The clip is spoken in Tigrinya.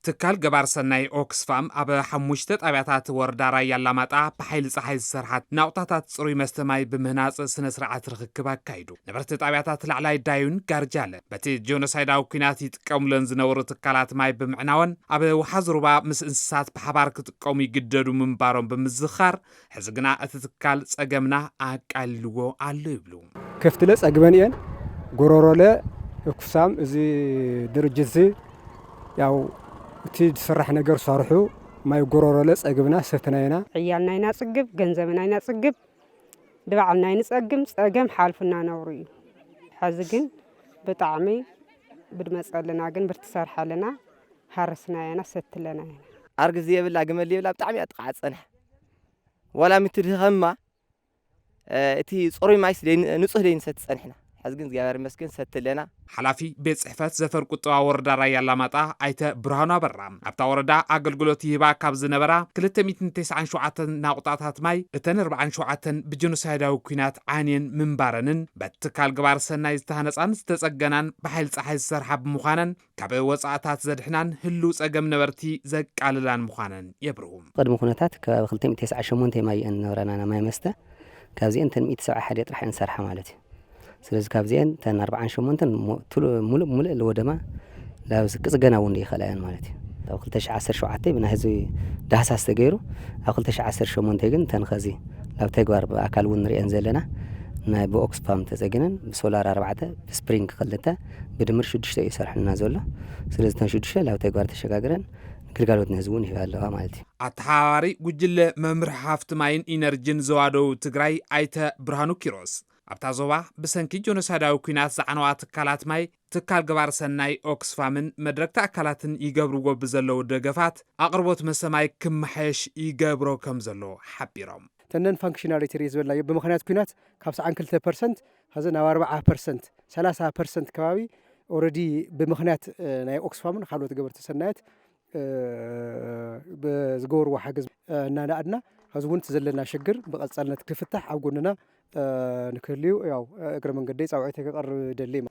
ትካል ገባር ሰናይ ኦክስፋም ኣብ ሓሙሽተ ጣብያታት ወረዳ ራያ ኣላማጣ ብሓይሊ ፀሓይ ዝሰርሓት ናውጣታት ፅሩይ መስተ ማይ ብምህናፅ ስነ ስርዓት ርክክብ ኣካይዱ ነበርቲ ጣብያታት ላዕላይ ዳዩን ጋርጃለ በቲ ጆኖሳይዳዊ ኩናት ይጥቀሙለን ዝነበሩ ትካላት ማይ ብምዕናወን ኣብ ወሓዚ ሩባ ምስ እንስሳት ብሓባር ክጥቀሙ ይግደዱ ምንባሮም ብምዝኻር ሕዚ ግና እቲ ትካል ፀገምና ኣቃሊልዎ ኣሎ ይብሉ ከፍትለ ፀግመን እየን ጎሮሮለ ኦክስፋም እዚ ድርጅት ያው እቲ ዝስራሕ ነገር ሰርሑ ማይ ጎሮሮለ ፀግብና ሰተናይና ዕያልናይና ፅግብ ገንዘብናይና ፅግብ ድባዕልናይ ንፀግም ፀገም ሓልፍና ነብሩ እዩ ሕዚ ግን ብጣዕሚ ብድመፀልና ግን ብርትሰርሓለና ሃርስናየና ሰትለና ኣርግዚ የብላ ግመል የብላ ብጣዕሚ ኣጥቃዓፀንሕ ወላ ምትድኸማ እቲ ፅሩይ ማይ ንጹህ ደይን ሰትፀንሕና حزق زيار مسكين ستلنا حلافي بيت صحفات زفر قطوا وردا رايا لاماطا ايت برهانو برام ابتا وردا اغلغلوت يبا كاب زنبرا 297 ناقطات ماي اتن 47 بجنوسايداو كينات عانين منبارنن بتكال غبار سناي ዝተሃነፃን ዝተፀገናን بحيل ፀሓይ ዝሰርሓ ብምዃነን ካብ ወፃኣታት ዘድሕናን ህሉ ፀገም ነበርቲ ዘቃልላን ምዃነን የብርሁም قدم ኩነታት ካብ 298 ማይ እንነብረና ማይ መስተ ካብዚ እንተን 171 ጥራሕ እንሰርሓ ማለት እዩ ስለዚህ ካብዚን ተን 48 ሙሉ ለወደማ ላብዝ ቅጽገናውን ይኸላያን ማለት እዩ ኣብ 2017 ብና ህዝቢ ዳህሳስ ተገይሩ ኣብ 2018 ግን ተን ኸዚ ላብ ተግባር በአካል ውን ሪአን ዘለና ናይ በኦክስፋም ተጸግነን በሶላር 4 በስፕሪንግ 2 በድምር 6 ይሰርሕና ዘሎ ስለዚህ ተን 6 ላብ ተግባር ተሸጋግረን ግልጋሎት ንህዝቡን ይሃለዋ ማለት እዩ ኣተሓዋሪ ጉጅለ መምርሒ ሃፍቲ ማይን ኢነርጂን ዘዋደው ትግራይ ኣይተ ብርሃኑ ኪሮስ ኣብታ ዞባ ብሰንኪ ጆኖሳይዳዊ ኩናት ዝዓነዋ ትካላት ማይ ትካል ገባር ሰናይ ኦክስፋምን መድረክቲ ኣካላትን ይገብርዎ ብዘለዉ ደገፋት ኣቅርቦት መሰማይ ክመሓየሽ ይገብሮ ከም ዘሎ ሓቢሮም ተነን ፋንክሽናሊቲ ሪዝበልና ብምኽንያት ኩናት ካብ 2% ሀዘ ናብ 40% 30% ከባቢ ኦሬዲ ብምኽንያት ናይ ኦክስፋምን ካልኦት ገበርቲ ሰናይት بزغور وحجز نانا أدنى هزون تزلنا شجر بقصلنا تكفتح أو قلنا نكليو أو أقرب من قديس أو عتق قرب دليم